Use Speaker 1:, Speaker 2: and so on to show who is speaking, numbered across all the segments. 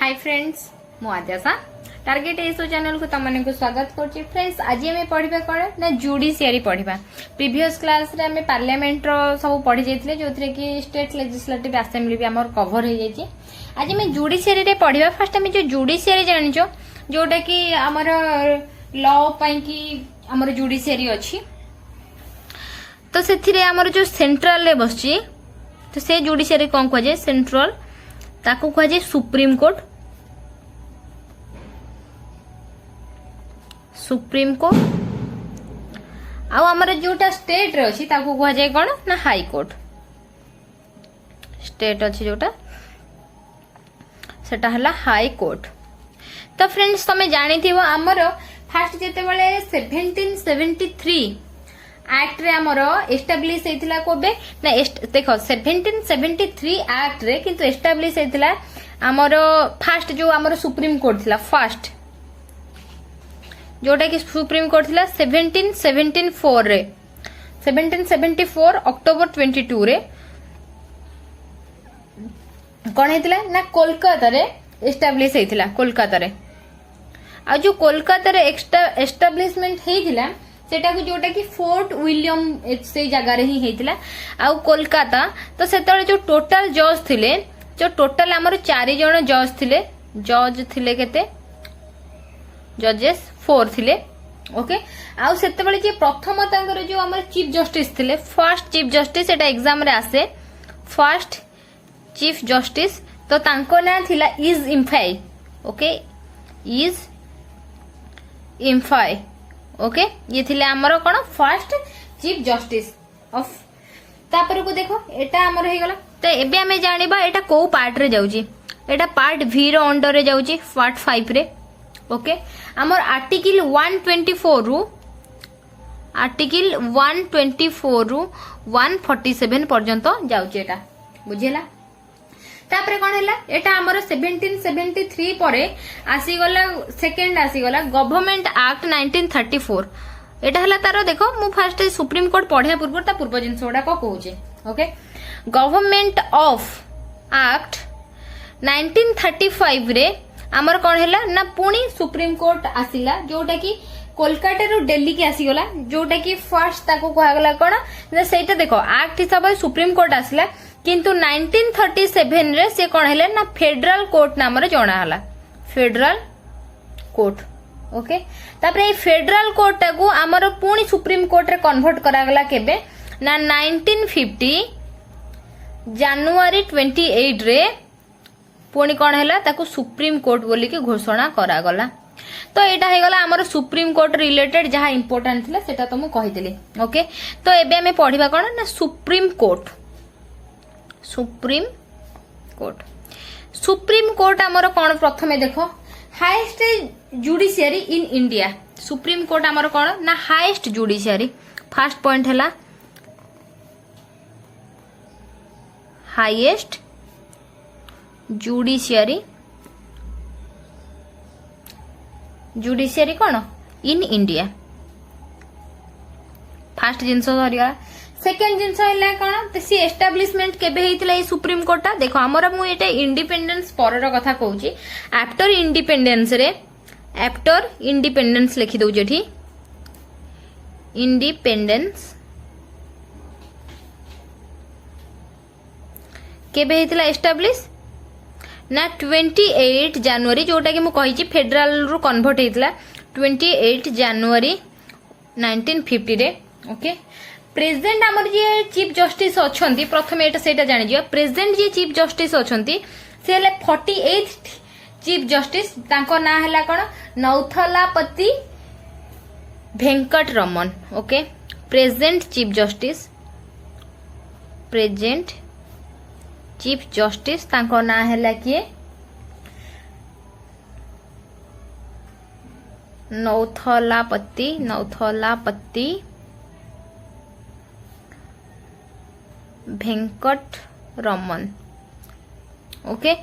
Speaker 1: Hi friends मु आद्यासा target एसो channel को तमने को स्वागत करछि। फ्रेंड्स आज हमें पढ़िबा कोन ना जुडिशियरी पढ़िबा। प्रीवियस क्लास रे हमें पार्लियामेंट रो सब पढ़ि जैथिले जोथरे कि स्टेट लेजिस्लेटिव असेंबली भी हमर कवर हो जाइछि। आज हमें जुडिशियरी रे पढ़िबा। फर्स्ट हमें जो जुडिशियरी जानिचो जोटा कि हमर लॉ पई कि हमर जुडिशियरी अछि तो सेथिरे हमर जो सेंट्रल ले बसछि तो से जुडिशियरी कोन को जे सेंट्रल ताकू कह जाए सुप्रीम कोर्ट। सुप्रीम कोर्ट आउ हमर जोटा स्टेट रे अछि ताकू कह जाए कोन ना हाई कोर्ट। स्टेट अछि जोटा सेटा हला हाई कोर्ट। तो फ्रेंड्स तमे जानि थिबो हमर फर्स्ट जेते बेले 1773 एक्ट रे हमर एस्टैब्लिश हेतिला कोबे ना देखो 1773 एक्ट रे किंतु एस्टैब्लिश हेतिला हमर फर्स्ट जो हमर सुप्रीम कोर्ट थिला फर्स्ट जोटा कि सुप्रीम कोर्ट थिला 1774 रे 1774 अक्टोबर 22 रे कोन हेतिला ना कोलकाता रे एस्टैब्लिश हेतिला कोलकाता रे। आ जो कोलकाता रे एस्टैब्लिशमेंट हेतिला सेटा को जोटा कि फोर्ट विलियम से जगह रे ही हेतिला। आ कोलकाता तो सेतळे जो टोटल जज थिले जो टोटल हमर 4 जण जज थिले। जज थिले केते जजेस 4 थिले। ओके आ सेतବେଳେ जे प्रथम तांकर जो हमर चीफ जस्टिस थिले फर्स्ट चीफ जस्टिस एटा एग्जाम रे आसे फर्स्ट चीफ जस्टिस तो तांको ना थिला इज इम्फाई। ओके इज इम्फाई ओके ये थिले हमरो कोन फर्स्ट चीफ जस्टिस ऑफ। तापर को देखो एटा हमर हे गला। तो एबे हमें जानिबा एटा को पार्ट रे जाउची। एटा पार्ट V रो अंडर रे जाउची पार्ट 5 रे। ओके हमर आर्टिकल 124 रु आर्टिकल 124 रु 147 पर्यंत जाउची एटा बुझिला। तापरे कोन हैला एटा हमर 1773 परे आसी गला सेकंड आसी गला गवर्नमेंट एक्ट 1934। एटा हला तारो देखो मु फर्स्ट सुप्रीम कोर्ट पढिया पूर्व ता पूर्व जिनसोडा को कहूचे। ओके गवर्नमेंट ऑफ एक्ट 1935 रे हमर कोन हैला ना पुणी सुप्रीम कोर्ट आसीला जोटा कि कोलकाता रो दिल्ली के आसी गला जोटा कि फर्स्ट ताको कहा गला कोन सेटा देखो एक्ट हिसाब से सुप्रीम कोर्ट आसीला किंतु 1937 रे से कोन हैले ना फेडरल कोर्ट नाम रे जणा हला फेडरल कोर्ट। ओके तापर ए फेडरल कोर्ट को हमर पुणी सुप्रीम कोर्ट रे कन्वर्ट करा गला केबे ना 1950 जनवरी 28 रे पुणी कोन हैला ताको सुप्रीम कोर्ट बोली के घोषणा करा गला। तो एटा हे गला हमर सुप्रीम कोर्ट रिलेटेड जहा इंपोर्टेंट थिला सेटा तो मु कहितली। ओके तो एबे हमें पढिबा कोन ना Supreme Court. Supreme Court Supreme Court हमर कोन प्रथमे देखो highest judiciary in India. Supreme Court हमर कोन ना हाईएस्ट जुडिशियरी। फर्स्ट पॉइंट हैला हाईएस्ट जुडिशियरी जुडिशियरी कोन इन इंडिया। फर्स्ट जिंस धरिया। सेकेंड जिंस हैला कोन त सी एस्टैब्लिशमेंट केबे हेतिला ए सुप्रीम कोर्टा देखो हमर मु एटा इंडिपेंडेंस परर कथा कहूची। आफ्टर इंडिपेंडेंस रे आफ्टर इंडिपेंडेंस लिखि दउ जेठी इंडिपेंडेंस केबे हेतिला एस्टैब्लिश ना 28 जनवरी जोटा कि मु कहिची फेडरल रु कन्वर्ट हेतिला 28 जनवरी 1950 रे। ओके प्रेजेंट हमर जे चीफ जस्टिस अछंती प्रथमे एटा सेटा जानि जियो। प्रेजेंट जे चीफ जस्टिस अछंती से हले 48 चीफ जस्टिस तांको ना हला कोन Nuthalapati Venkata Ramana. Okay present chief justice present chief justice तांको ना हला किए नौथलापति वेंकट रमन। ओके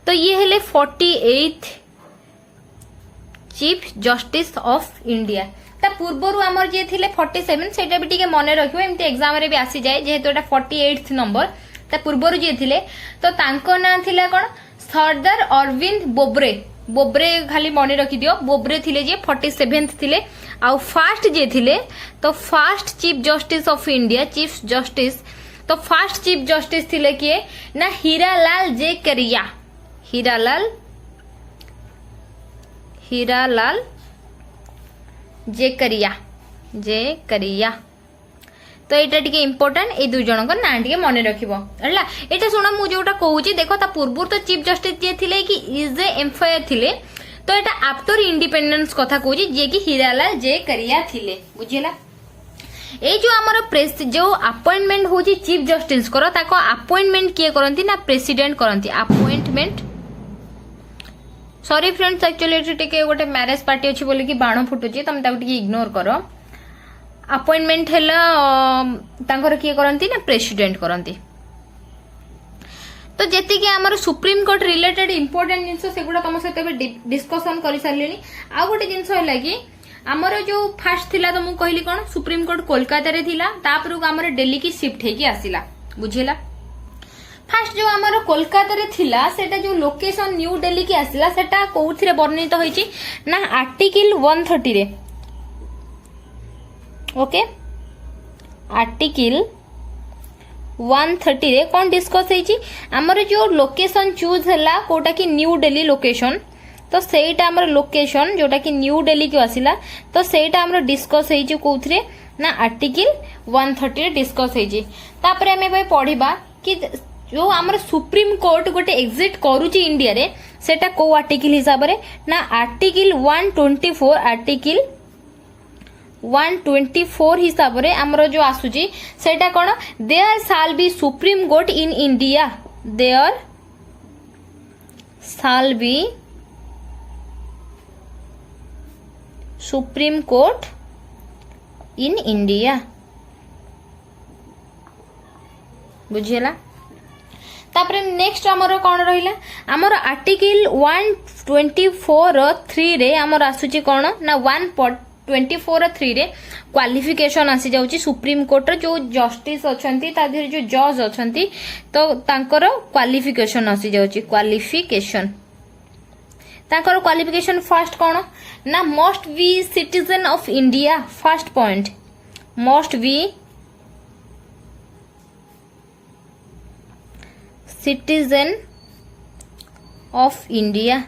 Speaker 1: तो ये हेले 48 चीफ जस्टिस ऑफ इंडिया। ता पूर्वरु हमर जे थिले 47 सेटा भी टिके मने रखियो एमती एग्जाम रे भी आसी जाय जेहेतु एटा 48th नंबर ता पूर्वरु जे थिले तो तांको ना थिला कोन सरदार अरविंद बोबरे बोबरे खाली मन रखी दियो बोबरे थिले जे 47th थिले आ फास्ट जे थिले तो fast chief justice of India chief justice तो फास्ट चीफ जस्टिस थिले किए ना हीरालाल जे करिया हीरालाल जे करिया तो एटा टिके इम्पोर्टेंट ए दुई जन ना टिके मन रखिबो हला एटा सुना मु जोटा कहूची देखो ता पूर्व तो चीफ जस्टिस जे थिले कि इज ए एम्पायर थिले तो एटा आफ्टर इंडिपेंडेंस कथा कहूची जे कि हीरालाल जे करिया थिले बुझिला ए जो हमर प्रेस जो अपॉइंटमेंट होची चीफ जस्टिस करो ताको अपॉइंटमेंट किए करंती ना प्रेसिडेंट करंती अपॉइंटमेंट सॉरी फ्रेंड्स एक्चुअली टिके गोटे मैरिज पार्टी अछि बोली कि बाण फुटुची तम ताको टिके इग्नोर करो अपॉइंटमेंट हैला तांकर किए करंती ना प्रेसिडेंट करंती तो जेति कि हमर सुप्रीम कोर्ट रिलेटेड इंपोर्टेंट जिंस सेगुडा तम सहित डिस्कशन करि सारलेनी आ गोटे जिंस हैला कि हमर जो फास्ट थिला तो मु कहली कोन सुप्रीम कोर्ट कोलकाता रे थिला तापर हमर दिल्ली की शिफ्ट हे कि आसिला बुझिला फास्ट जो हमर कोलकाता रे थिला सेटा जो लोकेशन न्यू दिल्ली की आसिला सेटा कोउथिरे वर्णित होईची ना आर्टिकल 130 रे ओके आर्टिकल 130 रे कौन डिस्कस होईची हमर जो लोकेशन चूज हला कोटा की न्यू दिल्ली लोकेशन तो सेटा हमर लोकेशन जोटा की न्यू दिल्ली को आसिला तो सेटा हमर डिस्कस होईची कोउथिरे ना आर्टिकल 130 रे डिस्कस होईची तापर हमें भाई पढिबा कि जो हमर सुप्रीम कोर्ट गोटे एग्जिट करूची इंडिया रे सेटा को आर्टिकल हिसाब रे ना आर्टिकल 124 आर्टिकल 124 हिसाब रे हमरो जो आसुची सेटा कोन there shall be Supreme Court in India there shall be Supreme Court in India बुझिला तापर नेक्स्ट हमर कोन रहिला हमर आर्टिकल 124(3) रे हमर आसुची कोन ना 124(3) रे क्वालिफिकेशन आसी जाउची सुप्रीम कोर्ट जो जस्टिस अछंती ता धीरे जो जज अछंती तो तांकर क्वालिफिकेशन आसी जाउची क्वालिफिकेशन तांकर क्वालिफिकेशन फर्स्ट कोन ना must be citizen of India first point must be citizen of India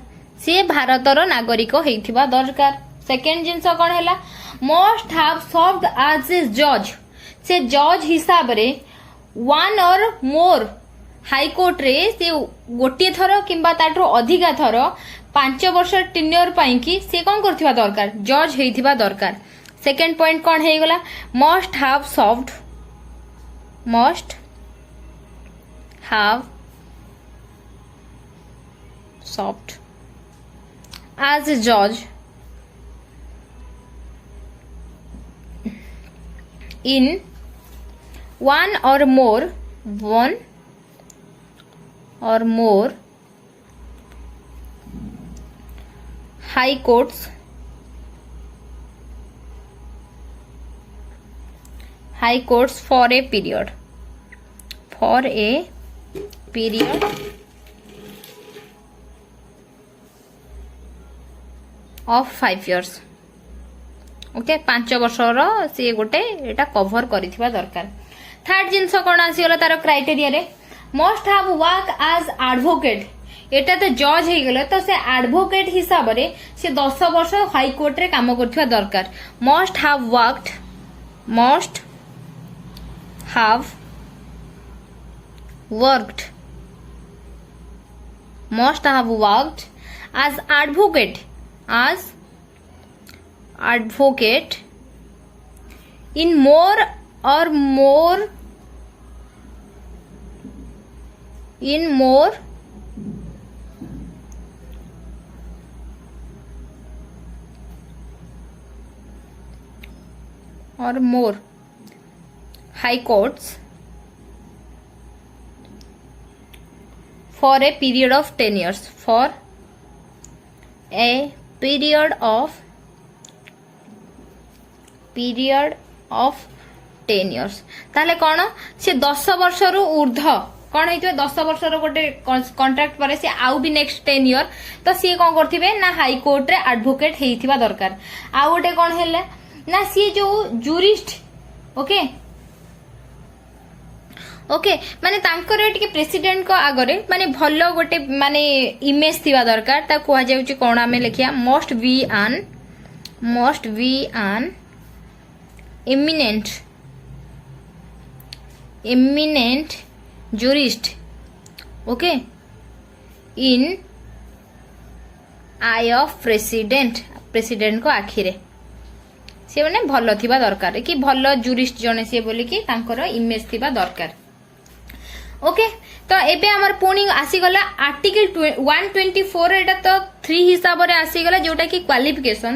Speaker 1: से भारतर नागरिक होइथिबा दरकार सेकंड जिंस कोन हैला must have served as a जज से जज हिसाब रे वन और मोर हाई कोर्ट रे से गोटे थरो किंबा ताटरो अधिका थरो 5 वर्ष टेन्योर पाई कि से कोन करथिबा दरकार जज हेइथिबा दरकार सेकंड पॉइंट कोन हे गेला must have served as a judge in one or more high courts for a period of 5 years okay 5 वर्षर सी गोटे एटा कवर करिथिबा दरकार थर्ड जिंस कोन आसी गला तार क्राइटेरिया रे must have work as advocate एटा तो जज हे गेलो तो से एडवोकेट हिसाब रे से 10 वर्ष हाई कोर्ट रे काम करथिबा दरकार must have worked as advocate in more high courts for a period of 10 years period of 10 years ताले कौन से 10 वर्ष रु ऊर्ध्व कौन होइथिबे 10 वर्षर गोटे कॉन्ट्रैक्ट पर से आउ भी नेक्स्ट 10 ईयर तो सी कौन करथिबे ना हाई कोर्ट रे एडवोकेट हेइथिबा दरकार। आ गोटे कौन हेले ना सी जो जूरिस्ट ओके ओके माने तांकर टिके प्रेसिडेंट को आगरे माने भलो गोटे माने इमेज थिबा दरकार ता कोहा जाउची कोन आमे लिखिया must be an eminent jurist okay in eye of president को आखिरे से माने भलो थिबा दरकार कि भलो जूरिस्ट जने से बोली कि तांकर इमेज थिबा दरकार। ओके तो एबे हमर पुणी आसी गला आर्टिकल 124 एटा तो 3 हिसाब रे आसी गला जोटा कि क्वालिफिकेशन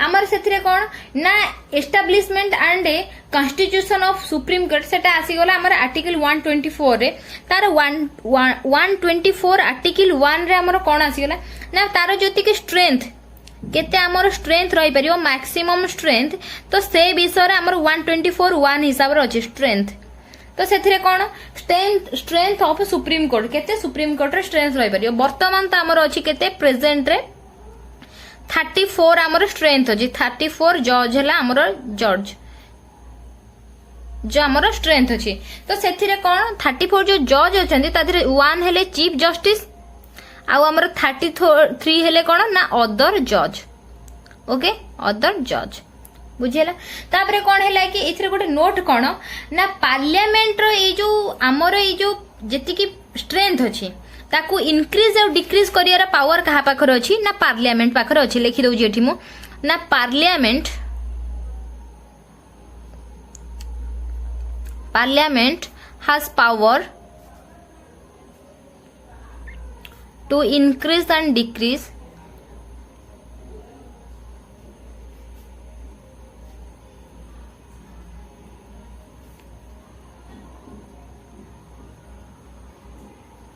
Speaker 1: आमर सेथिरे कोन ना establishment and constitution of supreme court सेटा आसी गला हमर आर्टिकल 124 रे तार 124 आर्टिकल 1 रे हमर कोन आसी गला ना तार जोति के स्ट्रेंथ केते हमर स्ट्रेंथ रही परियो मैक्सिमम स्ट्रेंथ तो से विषय रे हमर 124 1 हिसाब रे अछि स्ट्रेंथ तो सेथिरे कोन स्ट्रेंथ ऑफ सुप्रीम कोर्ट केते सुप्रीम कोर्ट रे स्ट्रेंथ रही परियो वर्तमान त हमर अछि केते प्रेजेंट रे 34 आमर स्ट्रेंथ अछि 34 जज हला आमर जज जो आमर स्ट्रेंथ अछि तो सेथिरे कोन 34 जो जज अछंती तादिरे 1 हेले चीफ जस्टिस आ आमर 33 हेले कोन ना अदर जज ओके अदर जज बुझियला। तापरे कोन हैला कि इथरे गोटे नोट कोन ना पार्लियामेंट रो ए जो आमर ए जो जेति की स्ट्रेंथ अछि ताकू इनक्रीज और डिक्रीज करियार पावर कहा पाखर अछि ना पार्लियामेंट पाखर अछि लिखि दउजी एठी मु ना parliament has power to increase and decrease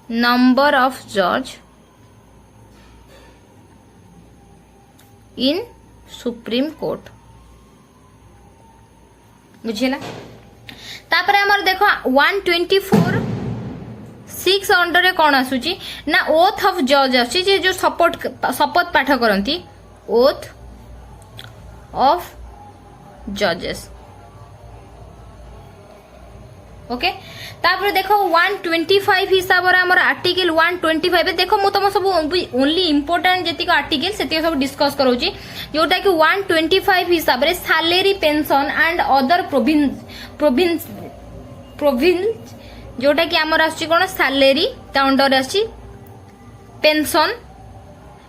Speaker 1: number of judge in supreme court बुझेला। तापर हमर देखो 124 6 अंडर रे कोन आसुची ना ओथ ऑफ जज आसी जे जो शपथ पाठ करंती ओथ ऑफ जजेस ओके। तापर देखो 125 हिसाब रे हमर आर्टिकल 125 देखो मु तुम सब ओनली इंपोर्टेंट जेति को आर्टिकल सेति सब डिस्कस करूची जोटा कि 125 हिसाब रे salary pension and other province जोटा कि हमर आसी कोन सैलरी ता अंडर आसी पेंशन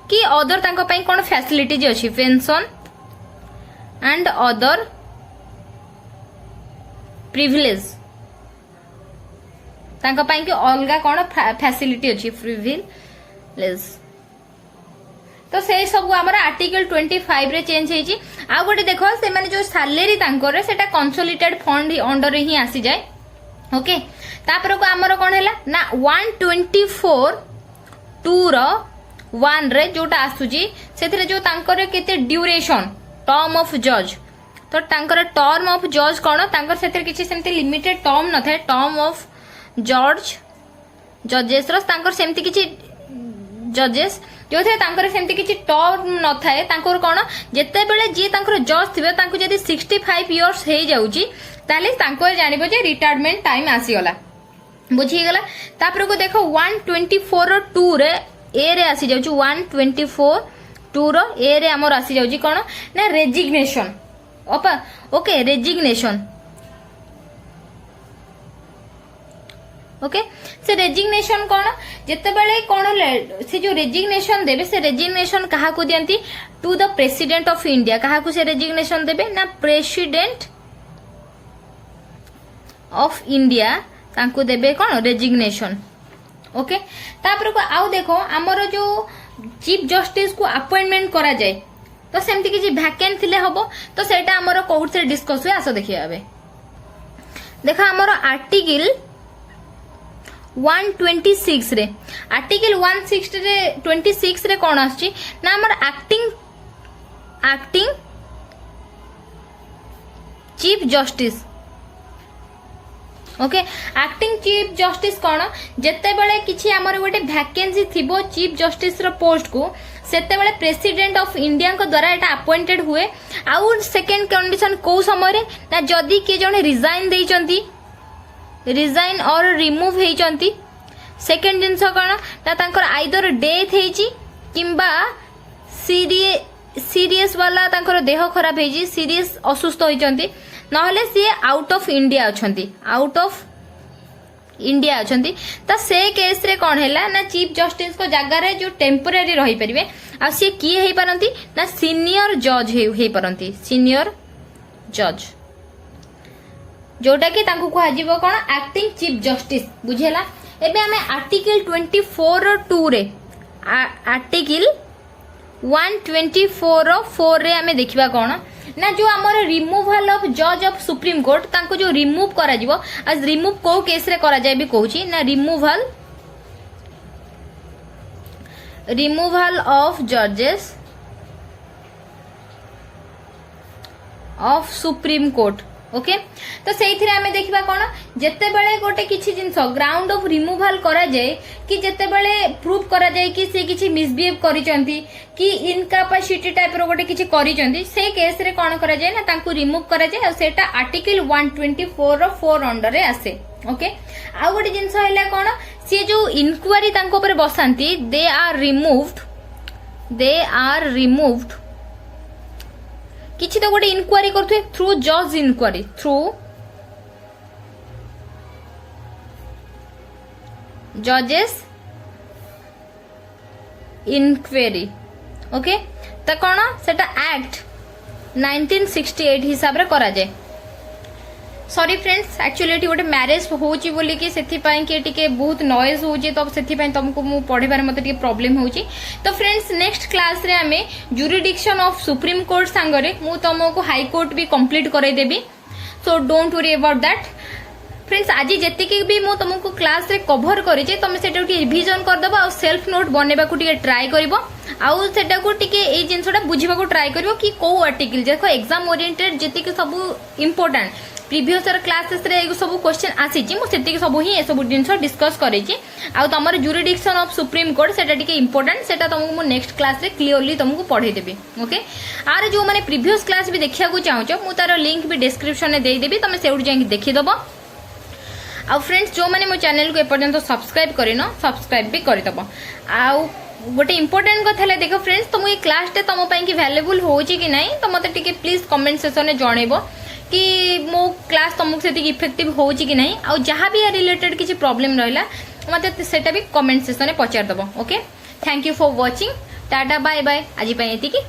Speaker 1: कि अदर तांको पई कोन फैसिलिटीज अछि पेंशन एंड अदर प्रिविलेज तांको पई कि अलगा कोन फैसिलिटी अछि प्रिविलेज तो से सब हमर आर्टिकल 25 रे चेंज हेची। आ गोटे देखो से माने जो सैलरी तांको रे सेटा कंसोलिडेटेड फंड अंडर रे ही आसी जाय ओके। तापर को हमर कोन हैला ना 124 2 रो 1 रे जोटा आसुजी सेथिरे जो तांको रे केते ड्यूरेशन टर्म ऑफ जज तो तांको रे टर्म ऑफ जज कोन तांको सेथिरे किछि सेमति लिमिटेड टर्म न थाए टर्म ऑफ जजेस रो तांको सेमति किछि जजेस जो थे तांकर सेमति किछि टर्म न थाए तांकर कोन जेते बेले जे तांकर जज थिबे तांको जदी 65 इयर्स हे जाउची ताले तांको जानिबो जे रिटायरमेंट टाइम आसी गला बुझी गला। तापर को देखो 124 रो 2 रे ए रे आसी जाउची 124 2 रो ए रे हमर आसी जाउची कोन ना रेजिग्नेशन ओके रेजिग्नेशन ओके से रेजिग्नेशन कोन जेते बेले कोन से जो रेजिग्नेशन देबे से रेजिग्नेशन कहा को दियंती to the president of India कहा को से रेजिग्नेशन देबे ना प्रेसिडेंट ऑफ इंडिया तांको देबे कोन रेजिग्नेशन ओके। तापर को आउ देखो हमर जो चीफ जस्टिस को अपॉइंटमेंट करा जाय तो सेमति कि वैकेंट थिले हबो तो सेटा हमर कोर्ट से डिस्कस हुए आसो देखियाबे। देखो हमर आर्टिकल 126 रे आर्टिकल 126 रे कोन आछि ना हमर acting chief justice okay acting chief justice कौन जिते बड़े किसी आमर गोटे वैकेंसी थिबो चीफ जस्टिस रो पोस्ट को सेते बड़े प्रेसिडेंट ऑफ इंडिया को द्वारा एटा अपॉइंटेड हुए आउ सेकंड कंडीशन को समय ना जदी के जने रिजाइन देइचंती रिजाइन और रिमूव हेइचंती सेकंड जिंस कौन ना तांकर आइदर डेथ हेइची किंबा सीरियस वाला तांकर देह खराब हेइची सीरियस असुस्थ होइचंती नहले सी आउट ऑफ इंडिया अछंती आउट ऑफ इंडिया अछंती त से केस रे कोन हैला ना चीफ जस्टिस को जगह रे जो टेम्पररी रही परिबे आ से की हेई परंती ना सीनियर जज हेई परंती सीनियर जज जोटा कि तांको को आजीबो कोन एक्टिंग चीफ जस्टिस बुझेला एबे हमें आर्टिकल 24(2) रे आर्टिकल 124(4) रे हमें देखिबा कोन ना जो आमर रिमूवल ऑफ जज ऑफ सुप्रीम कोर्ट तांको जो रिमूव करा जिवो आज रिमूव को केस रे करा जाय भी कहूची ना रिमूवल ऑफ जजेस ऑफ सुप्रीम कोर्ट ओके तो सेइथिरे हमें देखिबा कोन जत्ते बेले गोटे किछि जिंस ग्राउंड ऑफ रिमूवल करा जाय कि जत्ते बेले प्रूफ करा जाय कि से किछि मिसबिहेव करिचंती कि इनकैपेसिटी टाइप रो गोटे किछि करिचंती से केस रे कोन करा जाय ना तांको रिमूव करा जाय और सेटा आर्टिकल 124(4) अंडर रे आसे ओके आ गोटे जिंस हैला कोन से जो इंक्वायरी तांको ऊपर बसांती दे आर रिमूव्ड किछि तो गोटे इनक्वायरी करथु थ्रू जज इनक्वायरी थ्रू जजेस इनक्वायरी ओके त कोन सेटा एक्ट 1968 हिसाब रे करा जाय सॉरी फ्रेंड्स एक्चुअली एटी गोटे मैरिज होची बोली कि सेथि पई कि टिके बहुत नॉइज होची तो सेथि पई तुमको मु पढिबार मते टिके प्रॉब्लम होची तो फ्रेंड्स नेक्स्ट क्लास रे हमें जुरिडिक्शन ऑफ सुप्रीम कोर्ट संगरे मु तुमको हाई कोर्ट भी कंप्लीट करै देबी so don't worry about that friends आज जेतिकी भी मु तुमको क्लास रे कवर करी जे तुम सेटा रिवीजन कर दबो आ सेल्फ नोट बनेबा को टिके ट्राई करबो आउ सेटा को टिके ए जिंसटा बुझिबा को ट्राई करबो कि को आर्टिकल देखो एग्जाम ओरिएंटेड जेतिकी सब इंपोर्टेंट प्रीवियस क्लासेस रे सब क्वेश्चन आसी मु सेतिकी सब ही ए सब जिंस डिस्कस करै छी आ तमर जुरिडिक्शन ऑफ सुप्रीम कोर्ट सेटा टिके इंपोर्टेंट सेटा तुमको मु नेक्स्ट क्लास रे क्लियरली तुमको पढै देबी ओके आर जो माने प्रीवियस क्लास भी देखिया को चाहौ मु तार लिंक भी डिस्क्रिप्शन में दे देबी तुम सेउड जाई देखि दबो आ फ्रेंड्स जो माने मो चैनल को एपर्यंत सब्सक्राइब करिनो सब्सक्राइब भी करि दबो आ गोटे इंपोर्टेंट कथा ले देखो फ्रेंड्स तुम ये क्लास टे तुम पई कि वैल्यूएबल होची कि नहीं तो मते टिके प्लीज कमेंट सेक्शन में जणेबो कि मो क्लास तुमको से इफेक्टिव होची कि नहीं आ जहाँ भी रिलेटेड किसी प्रॉब्लम रहिला मते सेटा भी कमेंट सेक्शन में पचार दबो okay thank you for watching tata bye bye आज पई एतिकी।